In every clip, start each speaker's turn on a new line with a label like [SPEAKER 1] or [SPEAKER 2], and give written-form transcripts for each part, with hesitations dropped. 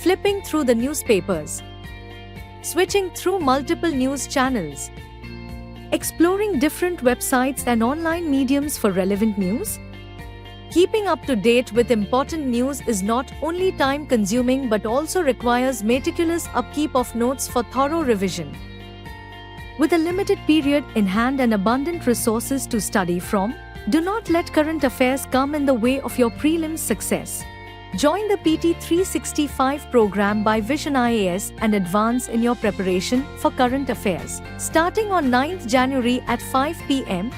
[SPEAKER 1] flipping through the newspapers, switching through multiple news channels, exploring different websites and online mediums for relevant news? Keeping up to date with important news is not only time-consuming but also requires meticulous upkeep of notes for thorough revision. With a limited period in hand and abundant resources to study from, do not let current affairs come in the way of your prelims success. Join the PT 365 program by Vision IAS and advance in your preparation for current affairs. Starting on 9th January at 5 p.m.,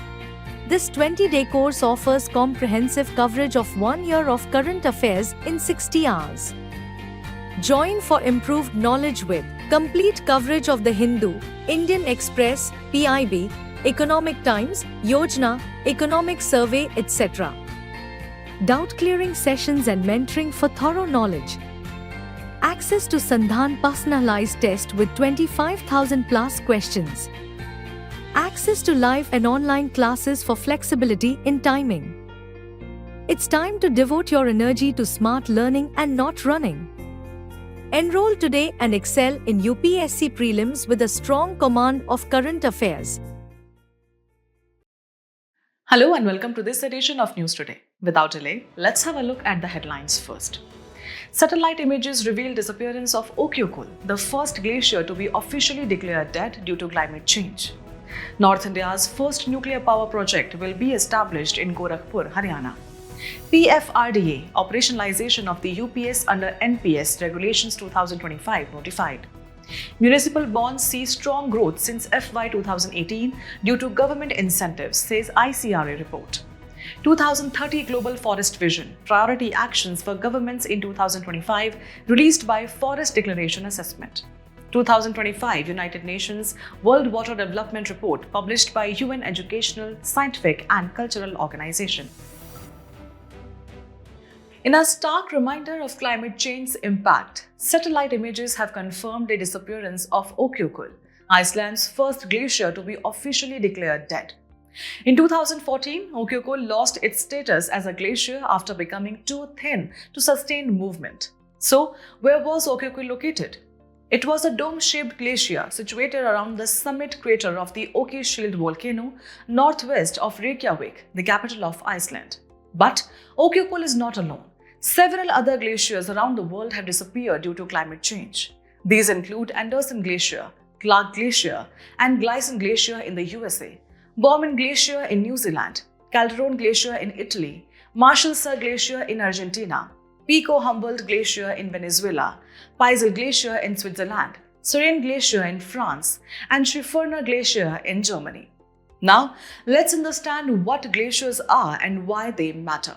[SPEAKER 1] this 20-day course offers comprehensive coverage of 1 year of current affairs in 60 hours. Join for improved knowledge with complete coverage of The Hindu, Indian Express, PIB, Economic Times, Yojana, Economic Survey, etc. Doubt-clearing sessions and mentoring for thorough knowledge. Access to Sandhan personalized test with 25,000 plus questions. Access to live and online classes for flexibility in timing. It's time to devote your energy to smart learning and not running. Enroll today and excel in UPSC prelims with a strong command of current affairs.
[SPEAKER 2] Hello and welcome to this edition of News Today. Without delay, let's have a look at the headlines first. Satellite images reveal disappearance of Okyokul, the first glacier to be officially declared dead due to climate change. North India's first nuclear power project will be established in Gorakhpur, Haryana. PFRDA, operationalization of the UPS under NPS Regulations 2025 notified. Municipal bonds see strong growth since FY 2018 due to government incentives, says ICRA report. 2030 Global Forest Vision, Priority Actions for Governments in 2025, released by Forest Declaration Assessment. 2025 United Nations World Water Development Report, published by UN Educational, Scientific and Cultural Organization. In a stark reminder of climate change's impact, satellite images have confirmed the disappearance of Okyokul, Iceland's first glacier to be officially declared dead. In 2014, Okyokul lost its status as a glacier after becoming too thin to sustain movement. So, where was Okyokul located? It was a dome-shaped glacier situated around the summit crater of the Oki Shield volcano, northwest of Reykjavik, the capital of Iceland. But Okyokul is not alone. Several other glaciers around the world have disappeared due to climate change. These include Anderson Glacier, Clark Glacier, and Glycine Glacier in the USA, Bowman Glacier in New Zealand, Calderon Glacier in Italy, Marshall-Sur Glacier in Argentina, Pico Humboldt Glacier in Venezuela, Peisel Glacier in Switzerland, Suriname Glacier in France, and Schifferner Glacier in Germany. Now, let's understand what glaciers are and why they matter.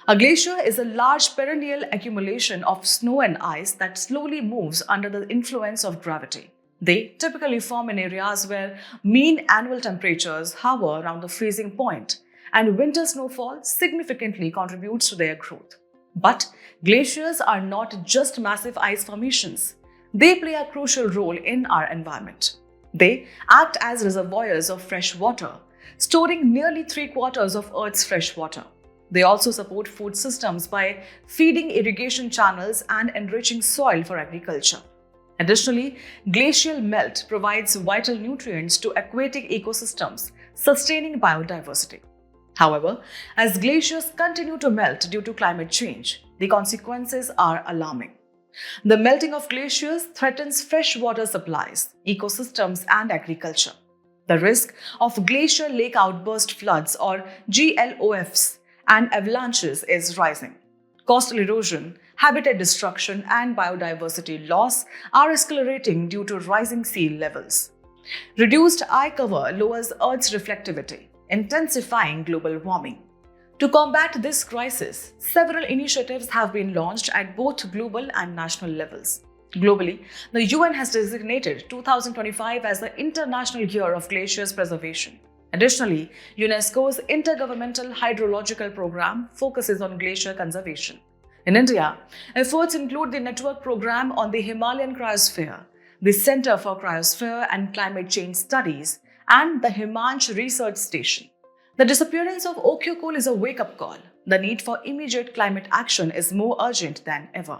[SPEAKER 2] A glacier is a large perennial accumulation of snow and ice that slowly moves under the influence of gravity. They typically form in areas where mean annual temperatures hover around the freezing point, and winter snowfall significantly contributes to their growth. But glaciers are not just massive ice formations. They play a crucial role in our environment. They act as reservoirs of fresh water, storing nearly 3/4 of Earth's fresh water. They also support food systems by feeding irrigation channels and enriching soil for agriculture. Additionally, glacial melt provides vital nutrients to aquatic ecosystems, sustaining biodiversity. However, as glaciers continue to melt due to climate change, the consequences are alarming. The melting of glaciers threatens freshwater supplies, ecosystems, and agriculture. The risk of glacial lake outburst floods, or GLOFs, and avalanches is rising. Coastal erosion, habitat destruction, and biodiversity loss are accelerating due to rising sea levels. Reduced eye cover lowers Earth's reflectivity, intensifying global warming. To combat this crisis, several initiatives have been launched at both global and national levels. Globally, the UN has designated 2025 as the International Year of Glaciers Preservation. Additionally, UNESCO's Intergovernmental Hydrological Program focuses on glacier conservation. In India, efforts include the Network Program on the Himalayan Cryosphere, the Center for Cryosphere and Climate Change Studies, and the Himansh Research Station. The disappearance of Okyokul is a wake-up call. The need for immediate climate action is more urgent than ever.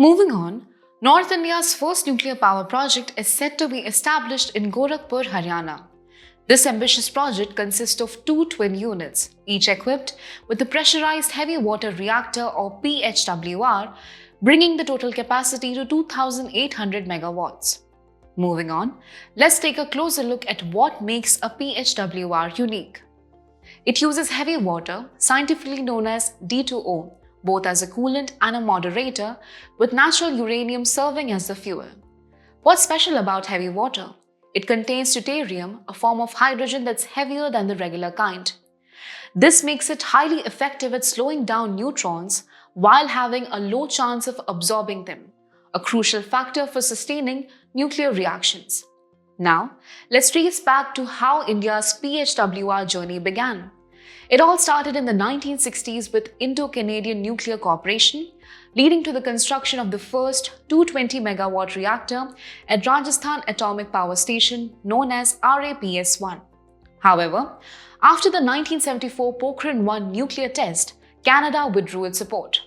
[SPEAKER 3] Moving on, North India's first nuclear power project is set to be established in Gorakhpur, Haryana. This ambitious project consists of two twin units, each equipped with a pressurized heavy water reactor or PHWR, bringing the total capacity to 2,800 megawatts. Moving on, let's take a closer look at what makes a PHWR unique. It uses heavy water, scientifically known as D2O, both as a coolant and a moderator, with natural uranium serving as the fuel. What's special about heavy water? It contains deuterium, a form of hydrogen that's heavier than the regular kind. This makes it highly effective at slowing down neutrons while having a low chance of absorbing them, a crucial factor for sustaining nuclear reactions. Now, let's trace back to how India's PHWR journey began. It all started in the 1960s with Indo-Canadian Nuclear Corporation, leading to the construction of the first 220-megawatt reactor at Rajasthan Atomic Power Station known as RAPS-1. However, after the 1974 Pokhran-1 nuclear test, Canada withdrew its support.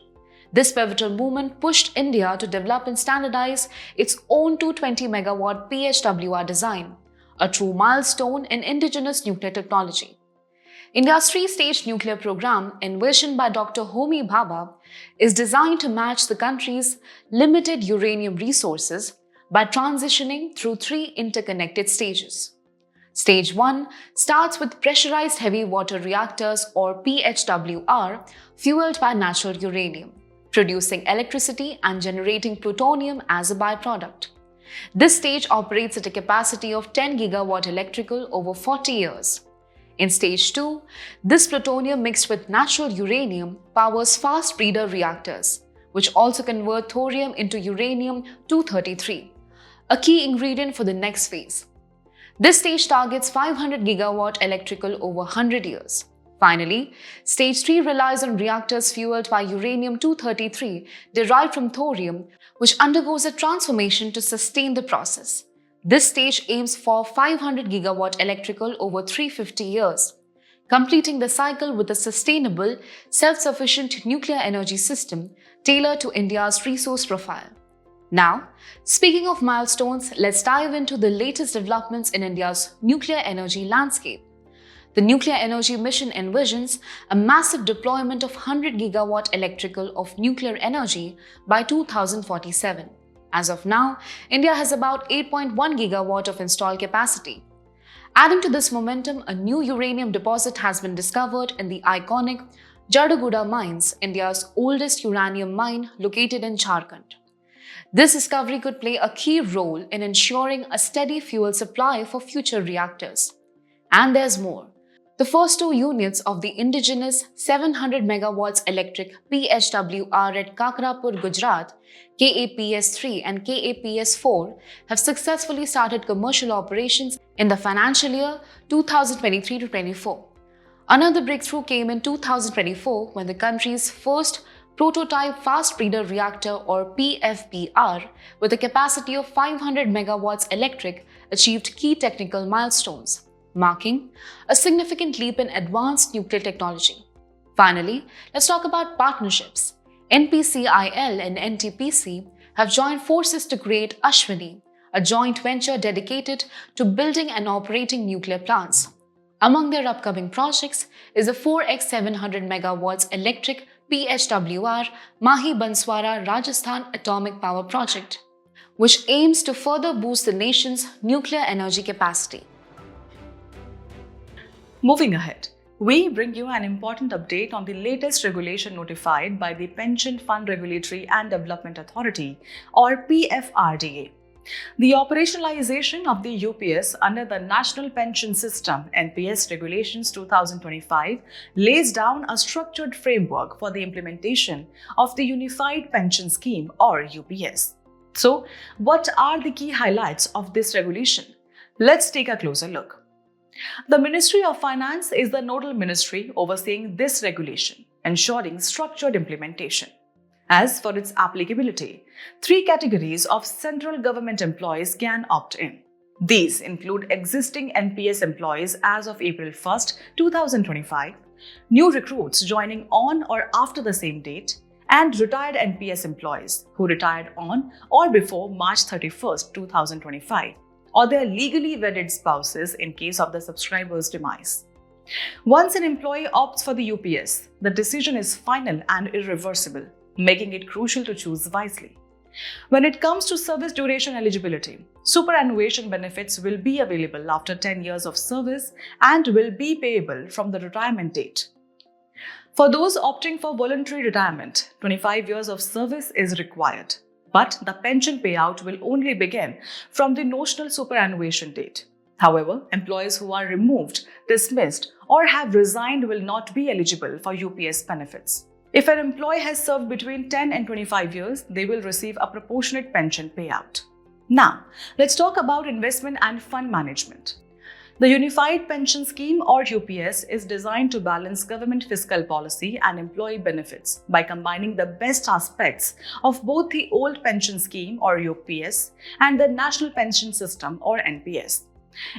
[SPEAKER 3] This pivotal movement pushed India to develop and standardize its own 220-megawatt PHWR design, a true milestone in indigenous nuclear technology. India's three-stage nuclear program, envisioned by Dr. Homi Bhabha, is designed to match the country's limited uranium resources by transitioning through three interconnected stages. Stage 1 starts with pressurized heavy water reactors or PHWR fueled by natural uranium, producing electricity and generating plutonium as a byproduct. This stage operates at a capacity of 10 gigawatt electrical over 40 years. In Stage 2, this plutonium mixed with natural uranium powers fast breeder reactors, which also convert thorium into uranium-233, a key ingredient for the next phase. This stage targets 500 gigawatt electrical over 100 years. Finally, Stage 3 relies on reactors fueled by uranium-233 derived from thorium, which undergoes a transformation to sustain the process. This stage aims for 500 gigawatt electrical over 350 years, completing the cycle with a sustainable, self-sufficient nuclear energy system tailored to India's resource profile. Now, speaking of milestones, let's dive into the latest developments in India's nuclear energy landscape. The nuclear energy mission envisions a massive deployment of 100 gigawatt electrical of nuclear energy by 2047. As of now, India has about 8.1 gigawatt of installed capacity. Adding to this momentum, a new uranium deposit has been discovered in the iconic Jadaguda mines, India's oldest uranium mine located in Jharkhand. This discovery could play a key role in ensuring a steady fuel supply for future reactors. And there's more. The first two units of the indigenous 700 megawatts electric PHWR at Kakrapur, Gujarat, KAPS-3 and KAPS-4 have successfully started commercial operations in the financial year 2023-24. Another breakthrough came in 2024 when the country's first prototype fast breeder reactor or PFBR with a capacity of 500 megawatts electric achieved key technical milestones, marking a significant leap in advanced nuclear technology. Finally, let's talk about partnerships. NPCIL and NTPC have joined forces to create Ashwini, a joint venture dedicated to building and operating nuclear plants. Among their upcoming projects is a 4x 700 megawatts electric PHWR Mahi Banswara Rajasthan Atomic Power Project, which aims to further boost the nation's nuclear energy capacity.
[SPEAKER 2] Moving ahead, we bring you an important update on the latest regulation notified by the Pension Fund Regulatory and Development Authority or PFRDA. The operationalization of the UPS under the National Pension System NPS Regulations 2025 lays down a structured framework for the implementation of the Unified Pension Scheme or UPS. So, what are the key highlights of this regulation? Let's take a closer look. The Ministry of Finance is the nodal ministry overseeing this regulation, ensuring structured implementation. As for its applicability, 3 categories of central government employees can opt in. These include existing NPS employees as of April 1, 2025, new recruits joining on or after the same date, and retired NPS employees who retired on or before March 31st, 2025, or their legally wedded spouses in case of the subscriber's demise. Once an employee opts for the UPS, the decision is final and irreversible, making it crucial to choose wisely. When it comes to service duration eligibility, superannuation benefits will be available after 10 years of service and will be payable from the retirement date. For those opting for voluntary retirement, 25 years of service is required, but the pension payout will only begin from the notional superannuation date. However, employees who are removed, dismissed, or have resigned will not be eligible for UPS benefits. If an employee has served between 10 and 25 years, they will receive a proportionate pension payout. Now, let's talk about investment and fund management. The Unified Pension Scheme, or UPS, is designed to balance government fiscal policy and employee benefits by combining the best aspects of both the old pension scheme, or UPS, and the National Pension System, or NPS.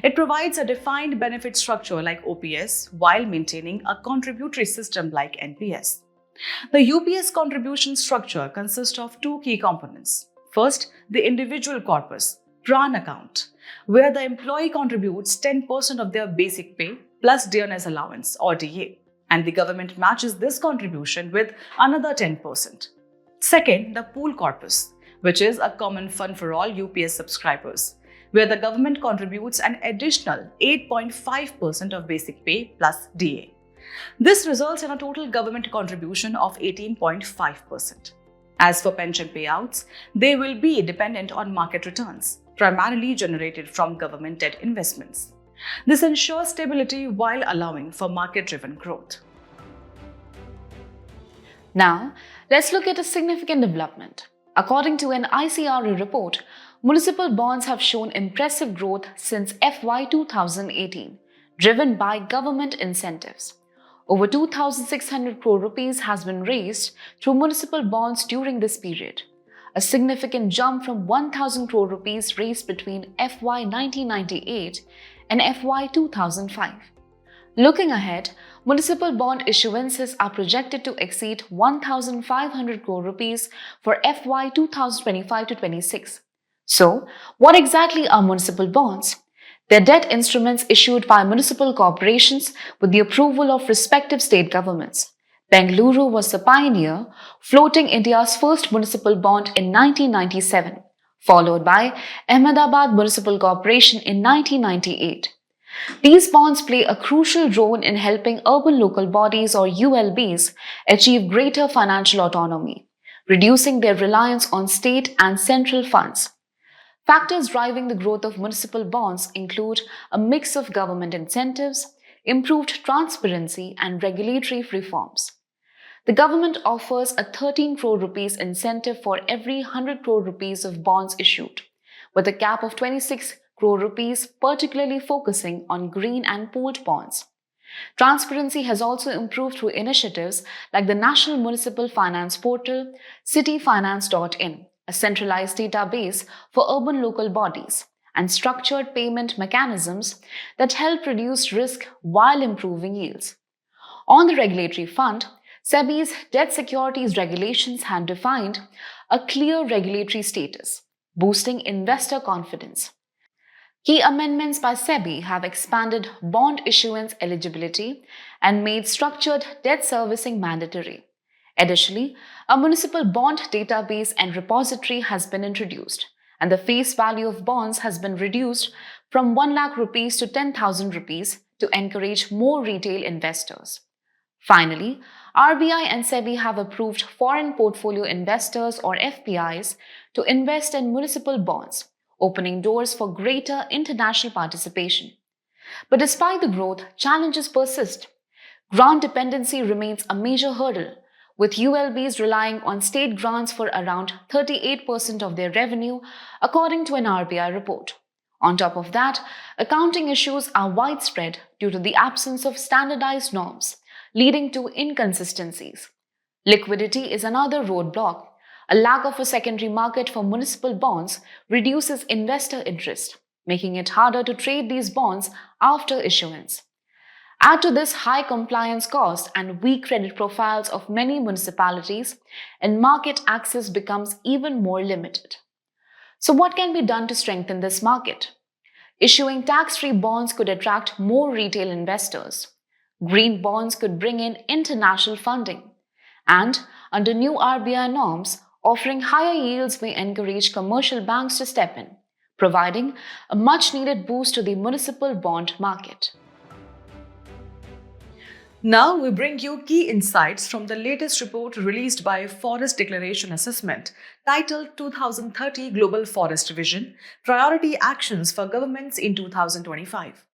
[SPEAKER 2] It provides a defined benefit structure like OPS while maintaining a contributory system like NPS. The UPS contribution structure consists of two key components. First, the individual corpus, PRAN account, where the employee contributes 10% of their basic pay plus dearness allowance, or DA, and the government matches this contribution with another 10%. Second, the pool corpus, which is a common fund for all UPS subscribers, where the government contributes an additional 8.5% of basic pay plus DA. This results in a total government contribution of 18.5%. As for pension payouts, they will be dependent on market returns, primarily generated from government debt investments. This ensures stability while allowing for market-driven growth.
[SPEAKER 3] Now, let's look at a significant development. According to an ICRA report, municipal bonds have shown impressive growth since FY 2018, driven by government incentives. Over 2,600 crore rupees has been raised through municipal bonds during this period, a significant jump from 1,000 crore rupees raised between FY 1998 and FY 2005. Looking ahead, municipal bond issuances are projected to exceed 1,500 crore rupees for FY 2025-26. So, what exactly are municipal bonds? They're debt instruments issued by municipal corporations with the approval of respective state governments. Bengaluru was the pioneer, floating India's first municipal bond in 1997, followed by Ahmedabad Municipal Corporation in 1998. These bonds play a crucial role in helping urban local bodies, or ULBs, achieve greater financial autonomy, reducing their reliance on state and central funds. Factors driving the growth of municipal bonds include a mix of government incentives, improved transparency, and regulatory reforms. The government offers a 13 crore rupees incentive for every 100 crore rupees of bonds issued, with a cap of 26 crore rupees, particularly focusing on green and pooled bonds. Transparency has also improved through initiatives like the National Municipal Finance Portal, cityfinance.in, a centralized database for urban local bodies, and structured payment mechanisms that help reduce risk while improving yields. On the regulatory front, SEBI's debt securities regulations have defined a clear regulatory status, boosting investor confidence. Key amendments by SEBI have expanded bond issuance eligibility and made structured debt servicing mandatory. Additionally, a municipal bond database and repository has been introduced, and the face value of bonds has been reduced from 1 lakh rupees to 10,000 rupees to encourage more retail investors. Finally, RBI and SEBI have approved foreign portfolio investors, or FPIs, to invest in municipal bonds, opening doors for greater international participation. But despite the growth, challenges persist. Grant dependency remains a major hurdle, with ULBs relying on state grants for around 38% of their revenue, according to an RBI report. On top of that, accounting issues are widespread due to the absence of standardized norms, leading to inconsistencies. Liquidity is another roadblock. A lack of a secondary market for municipal bonds reduces investor interest, making it harder to trade these bonds after issuance. Add to this high compliance costs and weak credit profiles of many municipalities, and market access becomes even more limited. So, what can be done to strengthen this market? Issuing tax-free bonds could attract more retail investors. Green bonds could bring in international funding. And under new RBI norms, offering higher yields may encourage commercial banks to step in, providing a much-needed boost to the municipal bond market.
[SPEAKER 2] Now we bring you key insights from the latest report released by Forest Declaration Assessment titled 2030 Global Forest Vision: Priority Actions for Governments in 2025.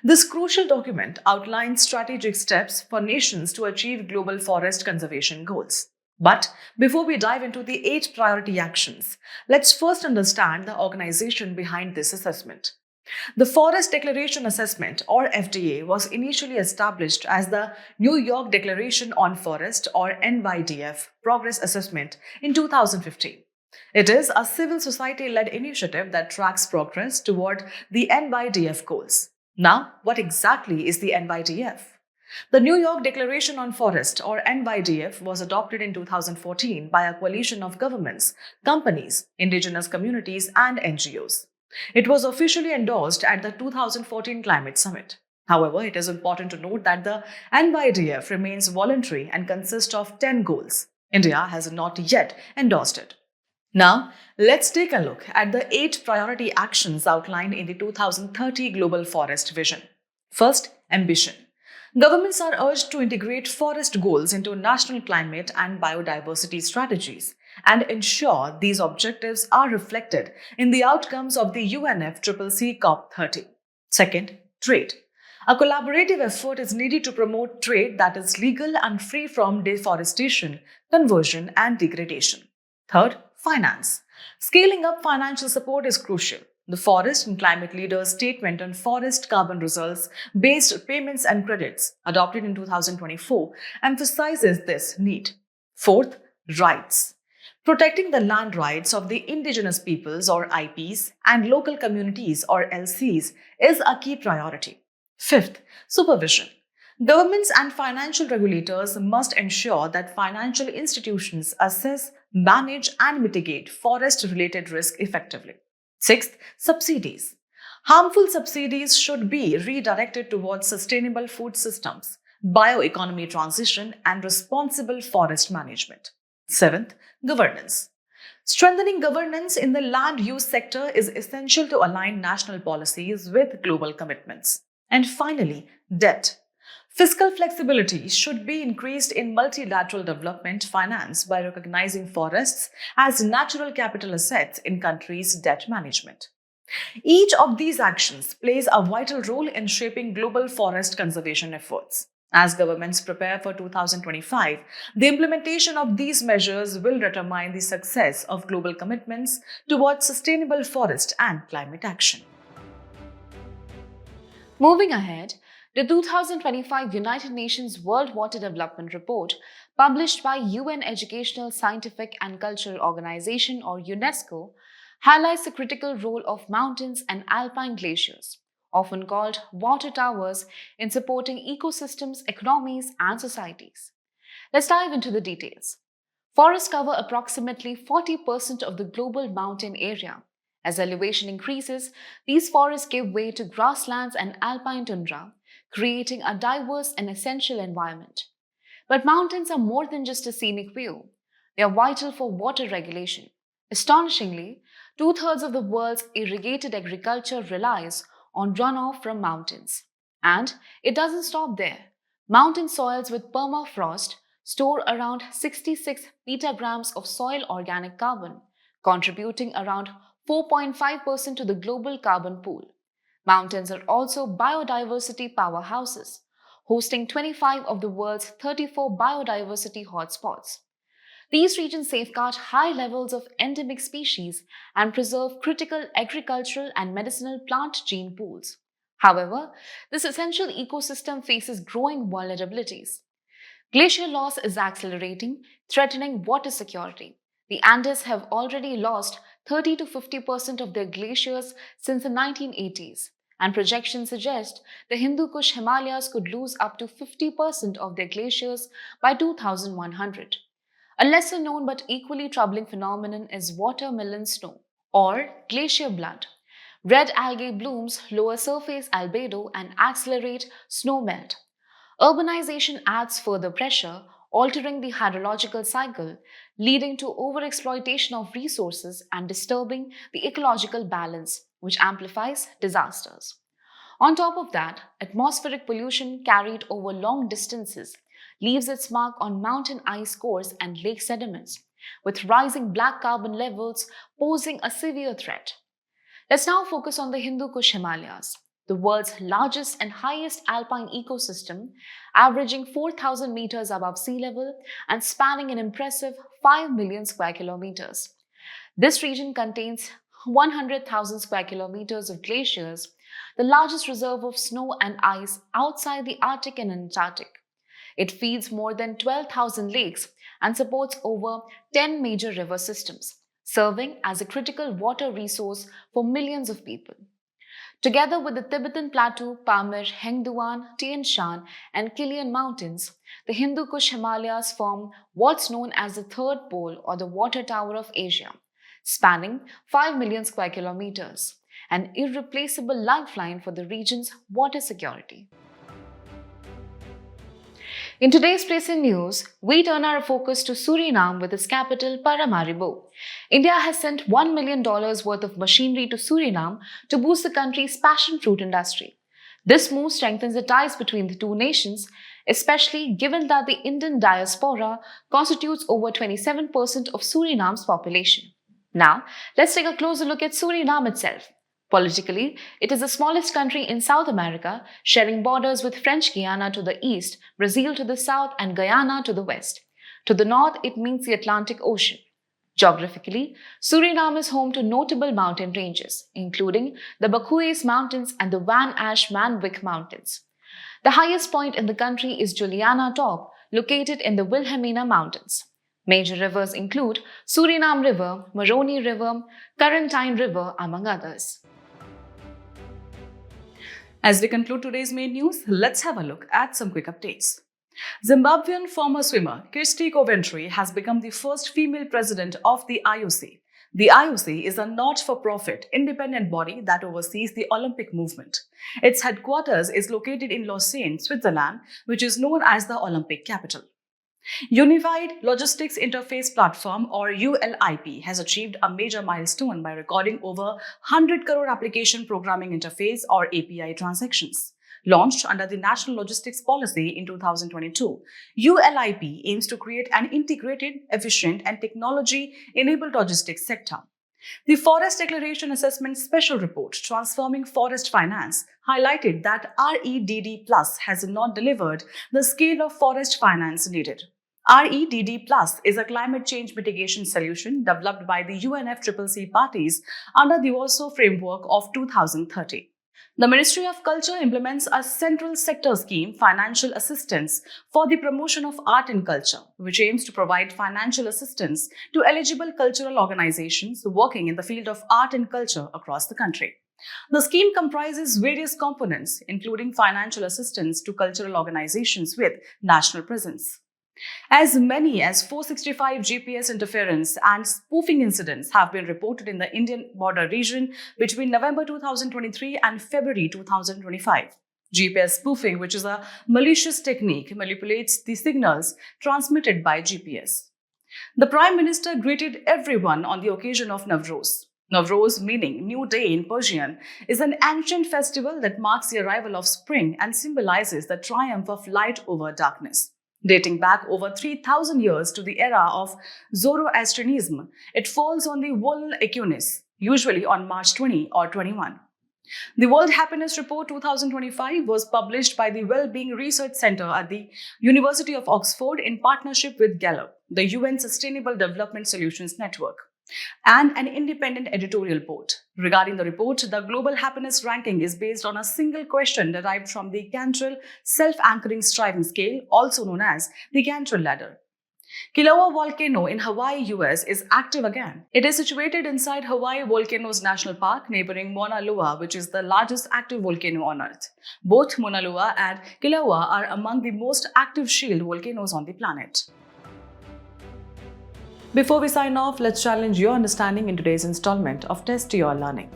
[SPEAKER 2] This crucial document outlines strategic steps for nations to achieve global forest conservation goals. But before we dive into the 8 priority actions, let's first understand the organization behind this assessment. The Forest Declaration Assessment, or FDA, was initially established as the New York Declaration on Forest, or NYDF, Progress Assessment in 2015. It is a civil society-led initiative that tracks progress toward the NYDF goals. Now, what exactly is the NYDF? The New York Declaration on Forest, or NYDF, was adopted in 2014 by a coalition of governments, companies, indigenous communities, and NGOs. It was officially endorsed at the 2014 Climate Summit. However, it is important to note that the NYDF remains voluntary and consists of 10 goals. India has not yet endorsed it. Now, let's take a look at the 8 priority actions outlined in the 2030 Global Forest Vision. First, ambition. Governments are urged to integrate forest goals into national climate and biodiversity strategies and ensure these objectives are reflected in the outcomes of the UNFCCC COP30. Second, trade. A collaborative effort is needed to promote trade that is legal and free from deforestation, conversion, and degradation. Third, finance. Scaling up financial support is crucial. The Forest and Climate Leaders Statement on Forest Carbon Results-Based Payments and Credits, adopted in 2024, emphasizes this need. Fourth, rights. Protecting the land rights of the indigenous peoples, or IPs, and local communities, or LCs, is a key priority. Fifth, supervision. Governments and financial regulators must ensure that financial institutions assess, manage, and mitigate forest-related risk effectively. Sixth, subsidies. Harmful subsidies should be redirected towards sustainable food systems, bioeconomy transition, and responsible forest management. Seventh, governance. Strengthening governance in the land use sector is essential to align national policies with global commitments. And finally, debt. Fiscal flexibility should be increased in multilateral development finance by recognizing forests as natural capital assets in countries' debt management. Each of these actions plays a vital role in shaping global forest conservation efforts. As governments prepare for 2025, the implementation of these measures will determine the success of global commitments towards sustainable forest and climate action.
[SPEAKER 3] Moving ahead, the 2025 United Nations World Water Development Report, published by UN Educational, Scientific and Cultural Organization, or UNESCO, highlights the critical role of mountains and alpine glaciers, often called water towers, in supporting ecosystems, economies, and societies. Let's dive into the details. Forests cover approximately 40% of the global mountain area. As elevation increases, these forests give way to grasslands and alpine tundra, creating a diverse and essential environment. But mountains are more than just a scenic view. They are vital for water regulation. Astonishingly, 2/3 of the world's irrigated agriculture relies on runoff from mountains. And it doesn't stop there. Mountain soils with permafrost store around 66 petagrams of soil organic carbon, contributing around 4.5% to the global carbon pool. Mountains are also biodiversity powerhouses, hosting 25 of the world's 34 biodiversity hotspots. These regions safeguard high levels of endemic species and preserve critical agricultural and medicinal plant gene pools. However, this essential ecosystem faces growing vulnerabilities. Glacier loss is accelerating, threatening water security. The Andes have already lost 30 to 50% of their glaciers since the 1980s, and projections suggest the Hindu Kush Himalayas could lose up to 50% of their glaciers by 2100. A lesser known but equally troubling phenomenon is watermelon snow, or glacier blood. Red algae blooms lower surface albedo and accelerate snow melt. Urbanization adds further pressure, altering the hydrological cycle, leading to overexploitation of resources and disturbing the ecological balance, which amplifies disasters. On top of that, atmospheric pollution carried over long distances leaves its mark on mountain ice cores and lake sediments, with rising black carbon levels posing a severe threat. Let's now focus on the Hindu Kush Himalayas, the world's largest and highest alpine ecosystem, averaging 4,000 meters above sea level and spanning an impressive 5 million square kilometers. This region contains 100,000 square kilometers of glaciers, the largest reserve of snow and ice outside the Arctic and Antarctic. It feeds more than 12,000 lakes and supports over 10 major river systems, serving as a critical water resource for millions of people. Together with the Tibetan Plateau, Pamir, Hengduan, Tian Shan, and Kilian Mountains, the Hindu Kush Himalayas form what's known as the third pole or the water tower of Asia, spanning 5 million square kilometers, an irreplaceable lifeline for the region's water security. In today's Place in News, we turn our focus to Suriname with its capital Paramaribo. India has sent $1 million worth of machinery to Suriname to boost the country's passion fruit industry. This move strengthens the ties between the two nations, especially given that the Indian diaspora constitutes over 27% of Suriname's population. Now, let's take a closer look at Suriname itself. Politically, it is the smallest country in South America, sharing borders with French Guiana to the east, Brazil to the south, and Guyana to the west. To the north, it meets the Atlantic Ocean. Geographically, Suriname is home to notable mountain ranges, including the Bakues Mountains and the Van Asch-Manwick Mountains. The highest point in the country is Juliana Top, located in the Wilhelmina Mountains. Major rivers include Suriname River, Moroni River, Currentine River, among others.
[SPEAKER 2] As we conclude today's main news, let's have a look at some quick updates. Zimbabwean former swimmer Kirsty Coventry has become the first female president of the IOC. The IOC is a not-for-profit, independent body that oversees the Olympic movement. Its headquarters is located in Lausanne, Switzerland, which is known as the Olympic capital. Unified Logistics Interface Platform, or ULIP, has achieved a major milestone by recording over 100 crore application programming interface or API transactions. Launched under the National Logistics Policy in 2022, ULIP aims to create an integrated, efficient and technology-enabled logistics sector. The Forest Declaration Assessment Special Report, Transforming Forest Finance, highlighted that REDD Plus has not delivered the scale of forest finance needed. REDD Plus is a climate change mitigation solution developed by the UNFCCC parties under the Warsaw Framework of 2030. The Ministry of Culture implements a central sector scheme, Financial Assistance, for the promotion of art and culture, which aims to provide financial assistance to eligible cultural organizations working in the field of art and culture across the country. The scheme comprises various components, including financial assistance to cultural organizations with national presence. As many as 465 GPS interference and spoofing incidents have been reported in the Indian border region between November 2023 and February 2025. GPS spoofing, which is a malicious technique, manipulates the signals transmitted by GPS. The Prime Minister greeted everyone on the occasion of Navroz. Navroz, meaning New Day in Persian, is an ancient festival that marks the arrival of spring and symbolizes the triumph of light over darkness. Dating back over 3,000 years to the era of Zoroastrianism, it falls on the Vul Equinox, usually on March 20 or 21. The World Happiness Report 2025 was published by the Wellbeing Research Center at the University of Oxford in partnership with Gallup, the UN Sustainable Development Solutions Network, and an independent editorial board. Regarding the report, the Global Happiness Ranking is based on a single question derived from the Cantrell Self-Anchoring Striving Scale, also known as the Cantrell Ladder. Kilauea volcano in Hawaii, US is active again. It is situated inside Hawaii Volcanoes National Park, neighboring Mauna Loa, which is the largest active volcano on Earth. Both Mauna Loa and Kilauea are among the most active shield volcanoes on the planet. Before we sign off, let's challenge your understanding in today's installment of Test Your Learning.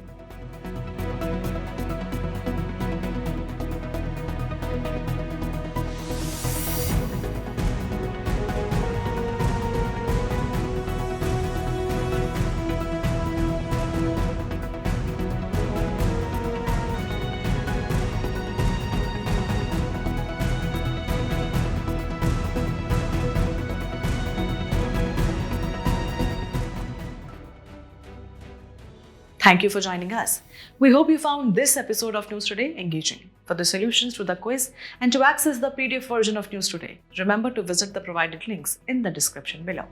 [SPEAKER 2] Thank you for joining us. We hope you found this episode of News Today engaging. For the solutions to the quiz and to access the PDF version of News Today, remember to visit the provided links in the description below.